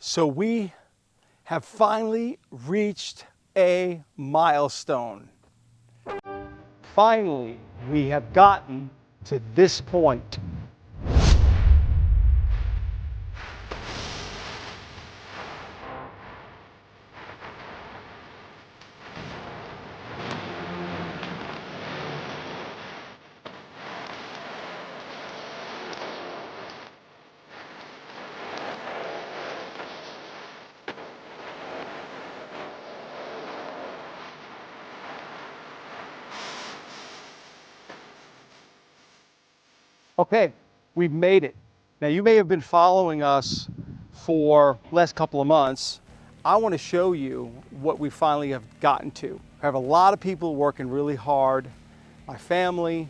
So we have finally reached a milestone. Finally, we have gotten to this point. Okay, we've made it. Now you may have been following us for the last couple of months. I want to show you what we finally have gotten to. I have a lot of people working really hard. My family,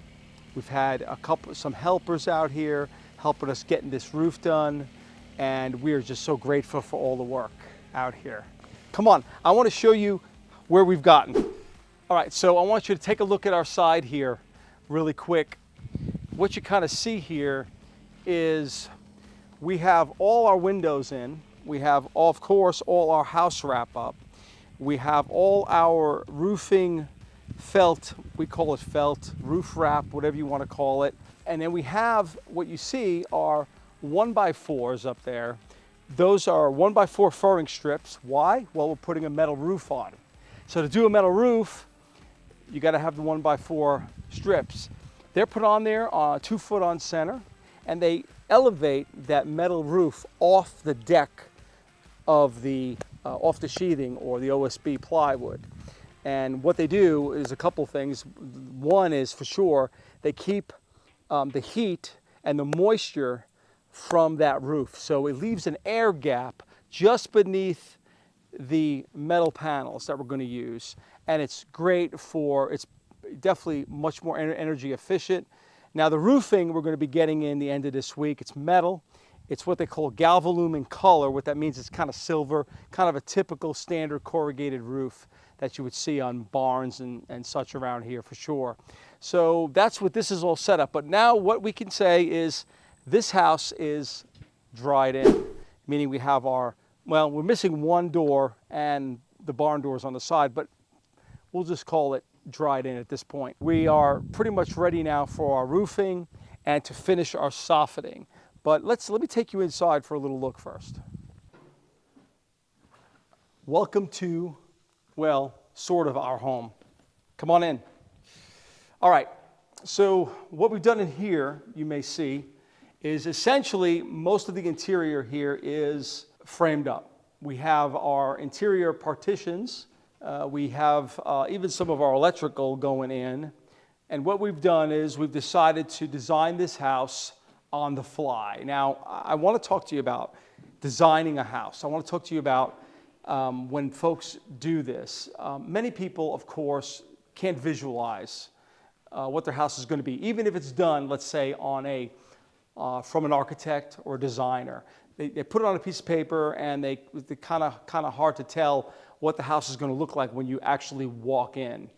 we've had some helpers out here helping us getting this roof done, and we are just so grateful for all the work out here. Come on, I want to show you where we've gotten. All right, so I want you to take a look at our side here really quick. What you kind of see here is we have all our windows in. We have, of course, all our house wrap up. We have all our roofing felt, we call it felt, roof wrap, whatever you want to call it. And then we have, what you see are 1x4s up there. Those are 1x4 furring strips. Why? Well, we're putting a metal roof on. So to do a metal roof, you got to have the 1x4 strips. They're put on there 2 foot on center, and they elevate that metal roof off the deck of off the sheathing or the OSB plywood. And what they do is a couple things. One is, for sure, they keep the heat and the moisture from that roof. So it leaves an air gap just beneath the metal panels that we're going to use. And it's great for, it's definitely much more energy efficient. Now the roofing we're going to be getting in the end of this week. It's metal. It's what they call galvalume color. What that means is kind of silver, kind of a typical standard corrugated roof that you would see on barns and such around here for sure. So that's what this is all set up. But now what we can say is this house is dried in, meaning we have our, well, we're missing one door and the barn doors on the side, but we'll just call it dried in at this point. We are pretty much ready now for our roofing and to finish our softening. But let me take you inside for a little look first. Welcome to, well, sort of our home. Come on in. All right, so what we've done in here, you may see, is essentially most of the interior here is framed up. We have our interior partitions. We have even some of our electrical going in. And what we've done is we've decided to design this house on the fly. Now, I want to talk to you about designing a house. I want to talk to you about when folks do this. Many people, of course, can't visualize what their house is going to be, even if it's done, let's say, on from an architect or a designer. They put it on a piece of paper, and they're kind of hard to tell what the house is going to look like when you actually walk in.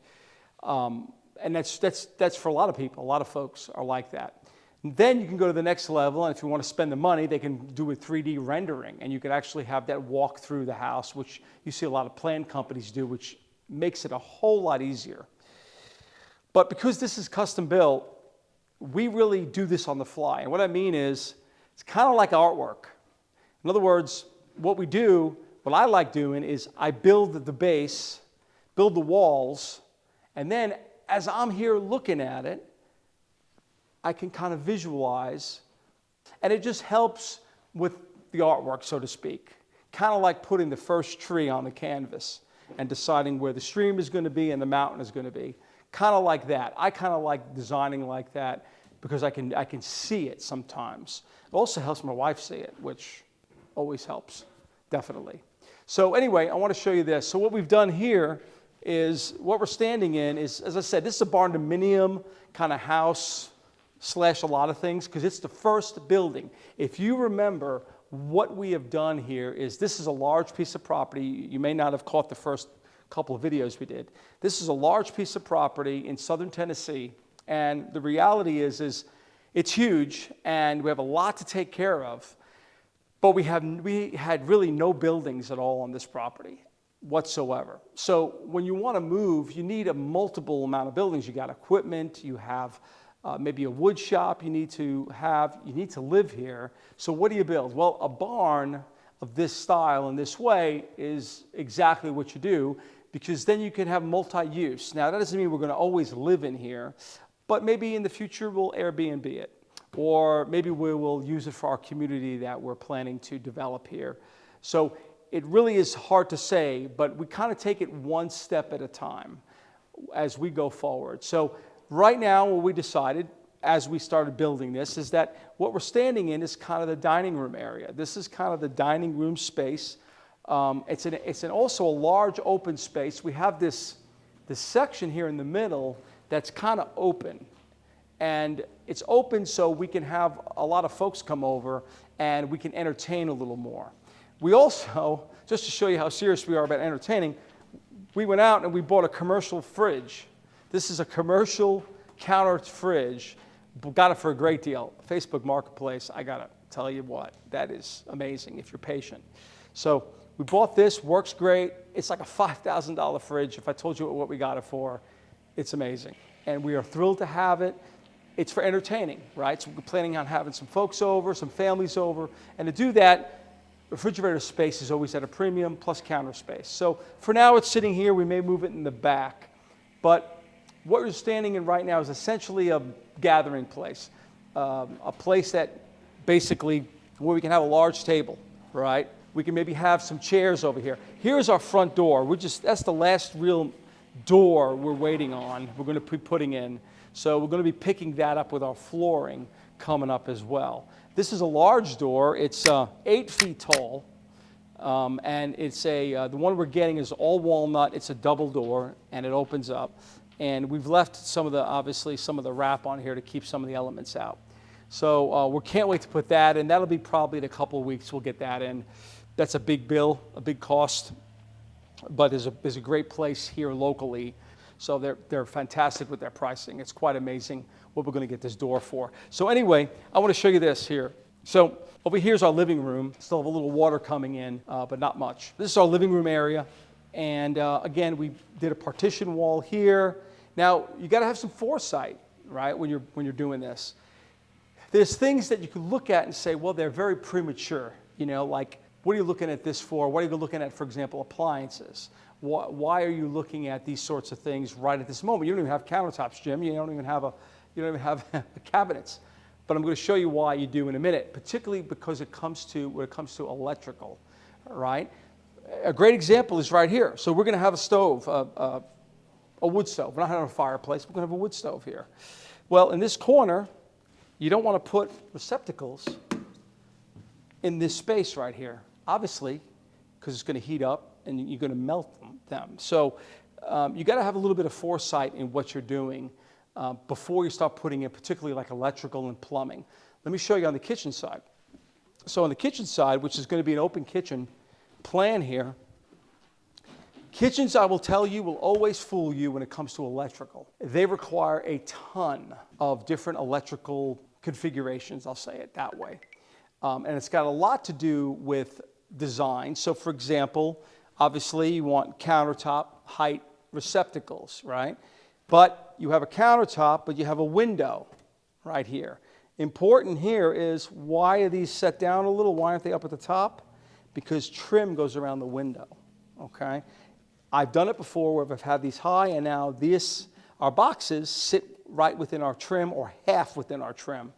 And that's for a lot of people. A lot of folks are like that. Then you can go to the next level, and if you want to spend the money, they can do a 3D rendering, and you can actually have that walk through the house, which you see a lot of plan companies do, which makes it a whole lot easier. But because this is custom built, we really do this on the fly. And what I mean is, it's kind of like artwork. In other words, what I like doing is I build the base, build the walls, and then as I'm here looking at it, I can kind of visualize, and it just helps with the artwork, so to speak. Kind of like putting the first tree on the canvas and deciding where the stream is going to be and the mountain is going to be. Kind of like that. I kind of like designing like that because I can see it sometimes. It also helps my wife see it, which always helps, definitely. So anyway, I want to show you this. So what we've done here is, what we're standing in is, as I said, this is a barn dominium kind of house / a lot of things, because it's the first building. If you remember, what we have done here is, this is a large piece of property. You may not have caught the first couple of videos we did. This is a large piece of property in southern Tennessee, and the reality is it's huge, and we have a lot to take care of. But we had really no buildings at all on this property whatsoever. So when you want to move, you need a multiple amount of buildings. You got equipment, you have maybe a wood shop you need to live here. So what do you build? Well, a barn of this style and this way is exactly what you do, because then you can have multi-use. Now, that doesn't mean we're going to always live in here, but maybe in the future we'll Airbnb it, or maybe we will use it for our community that we're planning to develop here. So it really is hard to say, but we kind of take it one step at a time as we go forward. So right now, what we decided as we started building this is that what we're standing in is kind of the dining room area. This is kind of the dining room space. It's also a large open space. We have this section here in the middle that's kind of open. And it's open so we can have a lot of folks come over and we can entertain a little more. We also, just to show you how serious we are about entertaining, we went out and we bought a commercial fridge. This is a commercial counter fridge. Got it for a great deal. Facebook Marketplace, I gotta tell you what, that is amazing if you're patient. So we bought this, works great. It's like a $5,000 fridge. If I told you what we got it for, it's amazing. And we are thrilled to have it. It's for entertaining, right? So we're planning on having some folks over, some families over. And to do that, refrigerator space is always at a premium, plus counter space. So for now, it's sitting here. We may move it in the back. But what we're standing in right now is essentially a gathering place, a place that basically where we can have a large table, right? We can maybe have some chairs over here. Here's our front door. That's the last real door we're waiting on. We're going to be putting in. So we're going to be picking that up with our flooring coming up as well. This is a large door. It's 8 feet tall, and it's the one we're getting is all walnut. It's a double door, and it opens up. And we've left obviously some of the wrap on here to keep some of the elements out. So we can't wait to put that in. That'll be probably in a couple of weeks we'll get that in. That's a big bill, a big cost, but there's a great place here locally. So they're fantastic with their pricing. It's quite amazing what we're going to get this door for. So anyway, I want to show you this here. So over here's our living room. Still have a little water coming in, but not much. This is our living room area. And again, we did a partition wall here. Now, you got to have some foresight, right, when you're doing this. There's things that you can look at and say, well, they're very premature. You know, like, what are you looking at this for? What are you looking at, for example, appliances? Why are you looking at these sorts of things right at this moment? You don't even have countertops, Jim. You don't even have cabinets. But I'm going to show you why you do in a minute, particularly because when it comes to electrical, right? A great example is right here. So we're going to have a stove, a wood stove. We're not having a fireplace. We're going to have a wood stove here. Well, in this corner, you don't want to put receptacles in this space right here, obviously, because it's going to heat up and you're going to melt them. So you got to have a little bit of foresight in what you're doing before you start putting in, particularly like electrical and plumbing. Let me show you on the kitchen side. So on the kitchen side, which is going to be an open kitchen plan here, kitchens, I will tell you, will always fool you when it comes to electrical. They require a ton of different electrical configurations, I'll say it that way. And it's got a lot to do with design. So for example, obviously you want countertop height receptacles, right? But you have a countertop, but you have a window right here. Important here is, why are these set down a little? Why aren't they up at the top? Because trim goes around the window, okay? I've done it before where I've had these high, and now our boxes sit right within our trim or half within our trim.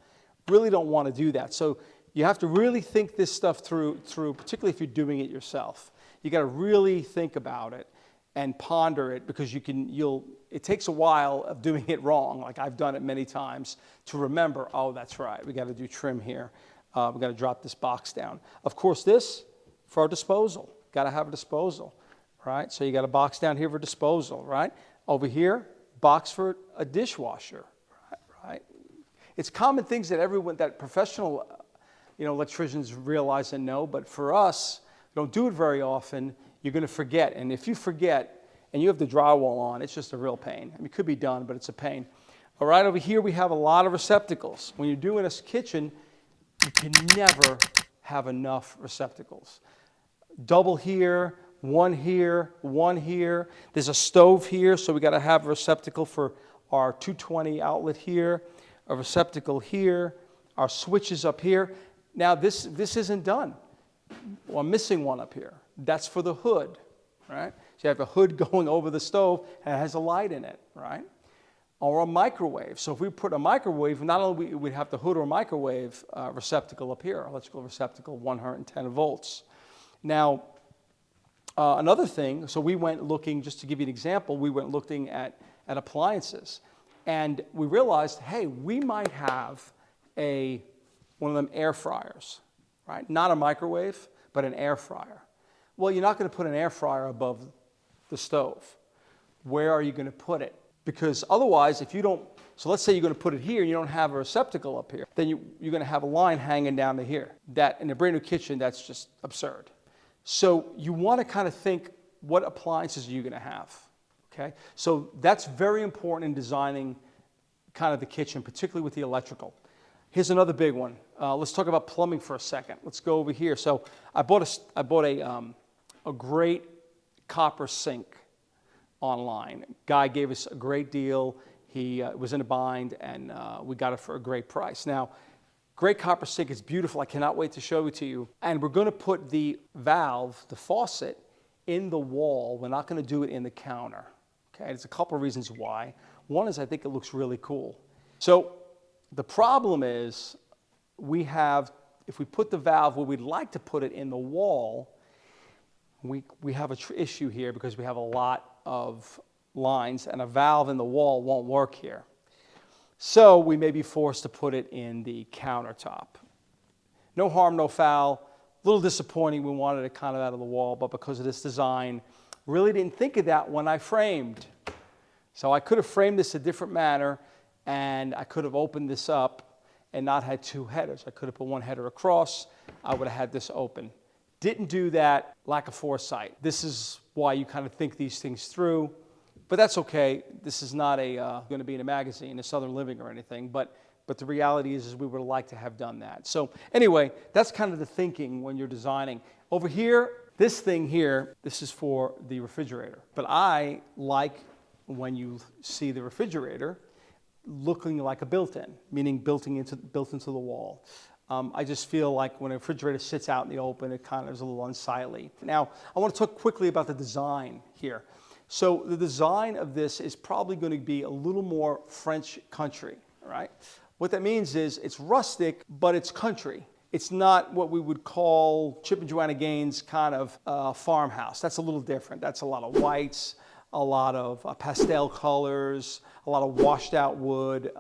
Really don't want to do that. So you have to really think this stuff through, particularly if you're doing it yourself. You got to really think about it and ponder it, because it takes a while of doing it wrong, like I've done it many times, to remember, oh, that's right, we got to do trim here. We got to drop this box down. Of course, this for our disposal. Got to have a disposal, right? So you got a box down here for disposal, right? Over here, box for a dishwasher, right? It's common things that professional, electricians realize and know, but for us, we don't do it very often. You're going to forget, and if you forget and you have the drywall on, it's just a real pain. I mean, it could be done, but it's a pain. All right, over here we have a lot of receptacles. When you're doing a kitchen, you can never have enough receptacles. Double here, one here, one here. There's a stove here, so we got to have a receptacle for our 220 outlet here, a receptacle here, our switches up here. Now this isn't done. Well, I'm missing one up here. That's for the hood, right? So you have a hood going over the stove and it has a light in it, right? Or a microwave. So if we put a microwave, not only we'd have the hood or microwave receptacle up here, electrical receptacle, 110 volts. Now, another thing, so we went looking, just to give you an example, we went looking at appliances. And we realized, hey, we might have one of them air fryers, right? Not a microwave, but an air fryer. Well, you're not going to put an air fryer above the stove. Where are you going to put it? Because otherwise, if you don't, so let's say you're going to put it here and you don't have a receptacle up here, then you're going to have a line hanging down to here. That, in a brand new kitchen, that's just absurd. So you want to kind of think, what appliances are you going to have? Okay? So that's very important in designing kind of the kitchen, particularly with the electrical. Here's another big one. Let's talk about plumbing for a second. Let's go over here. So I bought a great copper sink online. Guy gave us a great deal. He was in a bind, and we got it for a great price. Now, great copper sink is beautiful. I cannot wait to show it to you. And we're going to put the valve, the faucet, in the wall. We're not going to do it in the counter. Okay, there's a couple of reasons why. One is I think it looks really cool. So the problem is if we put the valve where we'd like to put it in the wall, we have an issue here because we have a lot of lines and a valve in the wall won't work here. So we may be forced to put it in the countertop. No harm, no foul. A little disappointing. We wanted it kind of out of the wall, but because of this design, really didn't think of that when I framed. So I could have framed this a different manner, and I could have opened this up and not had two headers. I could have put one header across. I would have had this open. Didn't do that, lack of foresight. This is why you kind of think these things through, but that's okay. This is not going to be in a magazine, a Southern Living or anything, but the reality is we would like to have done that. So anyway, that's kind of the thinking when you're designing. Over here, this thing here, this is for the refrigerator. But I like when you see the refrigerator looking like a built-in, meaning built into the wall. I just feel like when a refrigerator sits out in the open, it kind of is a little unsightly. Now, I want to talk quickly about the design here. So the design of this is probably going to be a little more French country, right? What that means is it's rustic, but it's country. It's not what we would call Chip and Joanna Gaines kind of farmhouse. That's a little different. That's a lot of whites, a lot of pastel colors, a lot of washed out wood,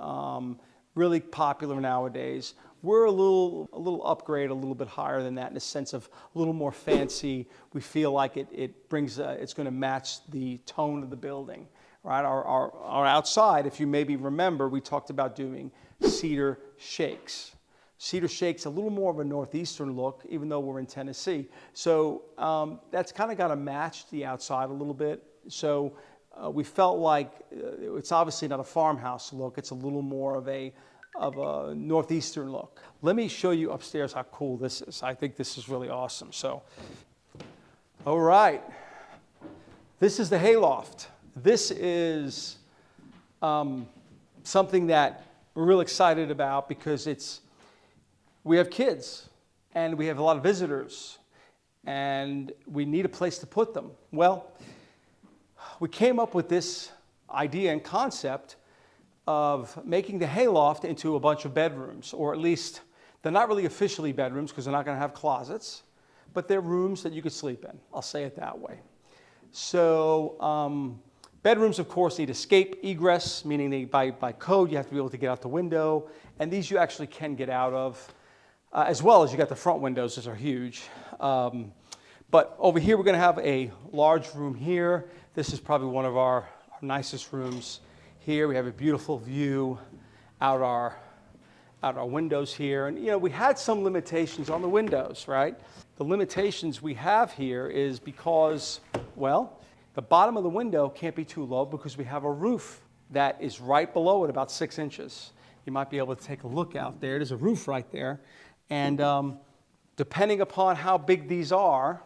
really popular nowadays. We're a little upgrade, a little bit higher than that in the sense of a little more fancy. We feel like it brings, it's going to match the tone of the building, right? Our outside, if you maybe remember, we talked about doing cedar shakes. Cedar shakes a little more of a northeastern look, even though we're in Tennessee. So that's kind of got to match the outside a little bit. So we felt like it's obviously not a farmhouse look. It's a little more of a northeastern look. Let me show you upstairs how cool this is. I think this is really awesome. So, all right. This is the hayloft. This is something that we're real excited about because we have kids and we have a lot of visitors and we need a place to put them. Well, we came up with this idea and concept of making the hayloft into a bunch of bedrooms, or at least they're not really officially bedrooms because they're not going to have closets, but they're rooms that you could sleep in. I'll say it that way. So bedrooms, of course, need escape egress, meaning by code you have to be able to get out the window, and these you actually can get out of, as well as you got the front windows, those are huge. But over here we're going to have a large room here. This is probably one of our nicest rooms. Here we have a beautiful view out our windows here. And, you know, we had some limitations on the windows, right? The limitations we have here is because, well, the bottom of the window can't be too low because we have a roof that is right below it, about 6 inches. You might be able to take a look out there. There's a roof right there. And depending upon how big these are,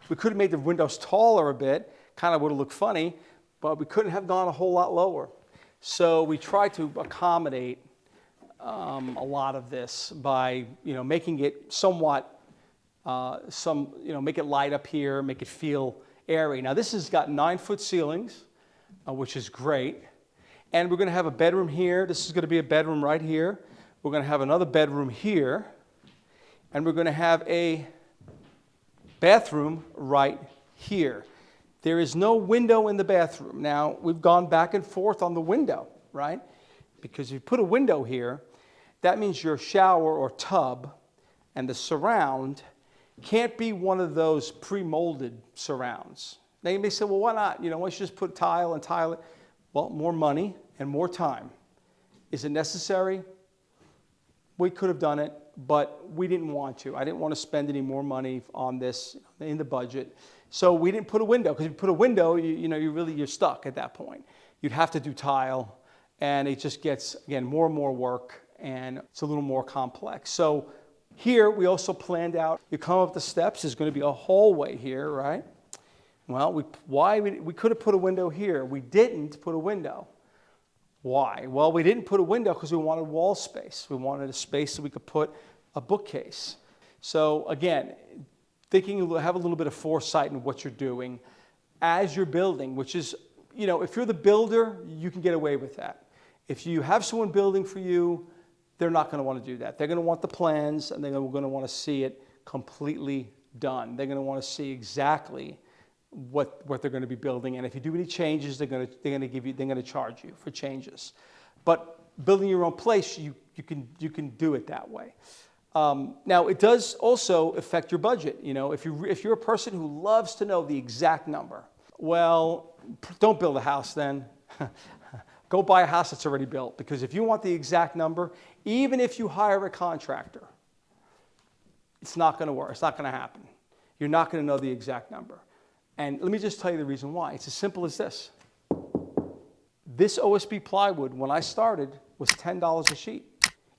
we could have made the windows taller a bit, kind of would have looked funny, but we couldn't have gone a whole lot lower. So we tried to accommodate a lot of this by, making it somewhat, make it light up here, make it feel airy. Now this has got 9-foot ceilings, which is great. And we're going to have a bedroom here. This is going to be a bedroom right here. We're going to have another bedroom here. And we're going to have a bathroom right here. There is no window in the bathroom. Now, we've gone back and forth on the window, right? Because if you put a window here, that means your shower or tub and the surround can't be one of those pre-molded surrounds. Now, you may say, well, why not? Why don't you just put tile and tile it? Well, more money and more time. Is it necessary? We could have done it, but we didn't want to. I didn't want to spend any more money on this in the budget. So we didn't put a window, because if you put a window, you're stuck at that point. You'd have to do tile, and it just gets, again, more and more work, and it's a little more complex. So here we also planned out, you come up the steps, there's going to be a hallway here, right? Well, we could have put a window here. We didn't put a window. Why? Well, we didn't put a window because we wanted wall space. We wanted a space so we could put a bookcase. So again, have a little bit of foresight in what you're doing as you're building, which is, if you're the builder, you can get away with that. If you have someone building for you, they're not going to want to do that. They're going to want the plans, and they're going to want to see it completely done. They're going to want to see exactly what they're going to be building, and if you do any changes, they're going to charge you for changes. But building your own place, you can do it that way. Now, it does also affect your budget. If you're a person who loves to know the exact number, well, don't build a house then. Go buy a house that's already built, because if you want the exact number, even if you hire a contractor, it's not going to work. It's not going to happen. You're not going to know the exact number. And let me just tell you the reason why. It's as simple as this. This OSB plywood, when I started, was $10 a sheet.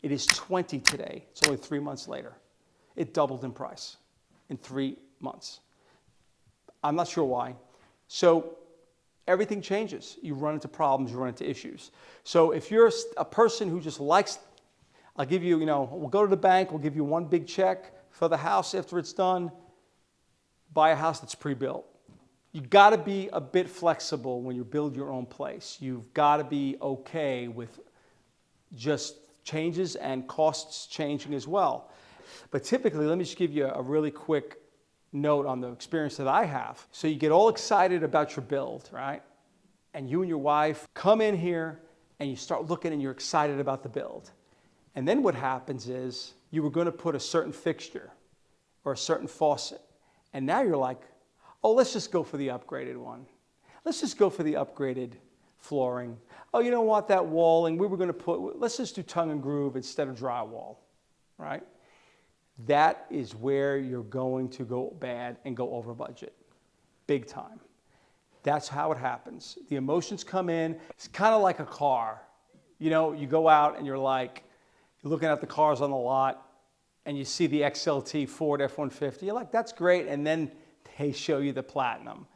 It is $20 today. It's only 3 months later. It doubled in price in 3 months. I'm not sure why. So everything changes. You run into problems, you run into issues. So if you're a person who just likes, I'll give you, we'll go to the bank, we'll give you one big check for the house after it's done. Buy a house that's pre-built. You've got to be a bit flexible when you build your own place. You've got to be okay with just changes and costs changing as well. But typically, let me just give you a really quick note on the experience that I have. So you get all excited about your build, right? And you and your wife come in here and you start looking and you're excited about the build. And then what happens is you were going to put a certain fixture or a certain faucet. And now you're like, oh, let's just go for the upgraded one. Let's just go for the upgraded flooring. Oh, you know what, that walling, let's just do tongue and groove instead of drywall, right? That is where you're going to go bad and go over budget, big time. That's how it happens. The emotions come in. It's kind of like a car. You go out and you're looking at the cars on the lot and you see the XLT Ford F-150. You're like, that's great. And then they show you the Platinum.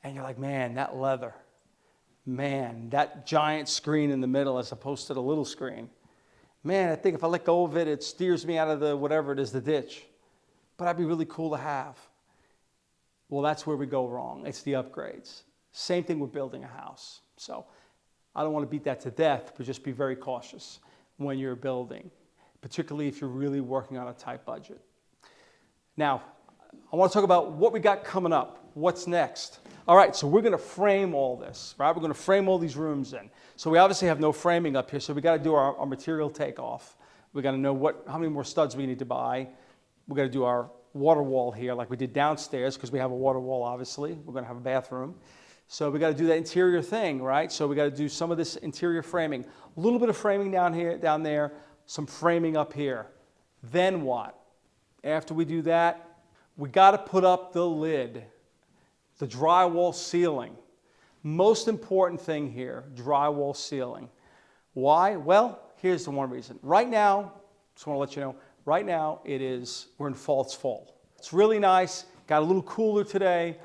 And you're like, man, that leather. Man, that giant screen in the middle as opposed to the little screen. Man, I think if I let go of it, it steers me out of the ditch. But that'd be really cool to have. Well, that's where we go wrong. It's the upgrades. Same thing with building a house. So I don't want to beat that to death, but just be very cautious when you're building, particularly if you're really working on a tight budget. Now, I want to talk about what we got coming up. What's next? All right, so we're going to frame all this, right? We're going to frame all these rooms in. So we obviously have no framing up here, so we got to do our material takeoff. We got to know how many more studs we need to buy. We got to do our water wall here like we did downstairs, because we have a water wall, obviously. We're going to have a bathroom. So we got to do that interior thing, right? So we got to do some of this interior framing. A little bit of framing down there, some framing up here. Then what? After we do that, we got to put up the lid, the drywall ceiling. Most important thing here, drywall ceiling. Why? Well, here's the one reason. Right now, just want to let you know, Right now, we're in fall. It's really nice. Got a little cooler today,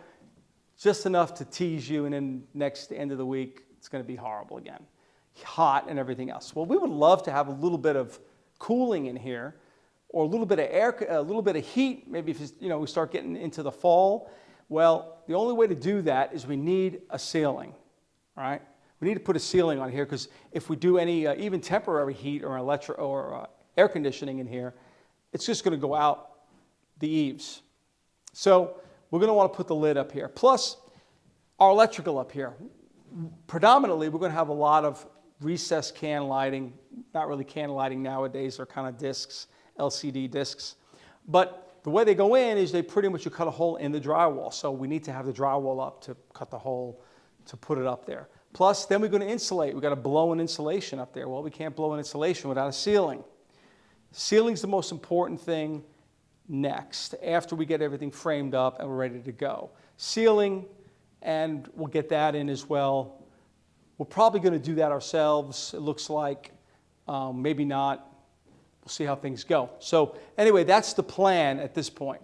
just enough to tease you, and then the end of the week, it's going to be horrible again. Hot and everything else. Well, we would love to have a little bit of cooling in here, or a little bit of air, a little bit of heat, maybe if we start getting into the fall. Well, the only way to do that is we need a ceiling, all right? We need to put a ceiling on here, because if we do any even temporary heat or air conditioning in here, it's just going to go out the eaves. So we're going to want to put the lid up here. Plus, our electrical up here. Predominantly, we're going to have a lot of recessed can lighting. Not really can lighting nowadays. They're kind of discs, LCD discs. But the way they go in is they pretty much, you cut a hole in the drywall. So we need to have the drywall up to cut the hole to put it up there. Plus, then we're going to insulate. We've got to blow an insulation up there. Well, we can't blow an insulation without a ceiling. Ceiling's the most important thing next, after we get everything framed up and we're ready to go. Ceiling, and we'll get that in as well. We're probably going to do that ourselves, it looks like. Maybe not. We'll see how things go. So anyway, that's the plan at this point.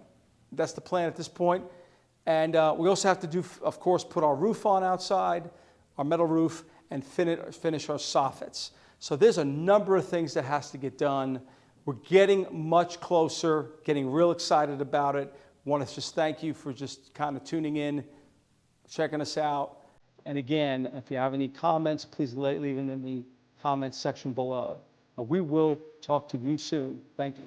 That's the plan at this point. And we also have to do, of course, put our roof on outside, our metal roof, and finish our soffits. So there's a number of things that has to get done. We're getting much closer, getting real excited about it. Want to just thank you for just kind of tuning in, checking us out. And again, if you have any comments, please leave them in the comments section below. We will talk to you soon. Thank you.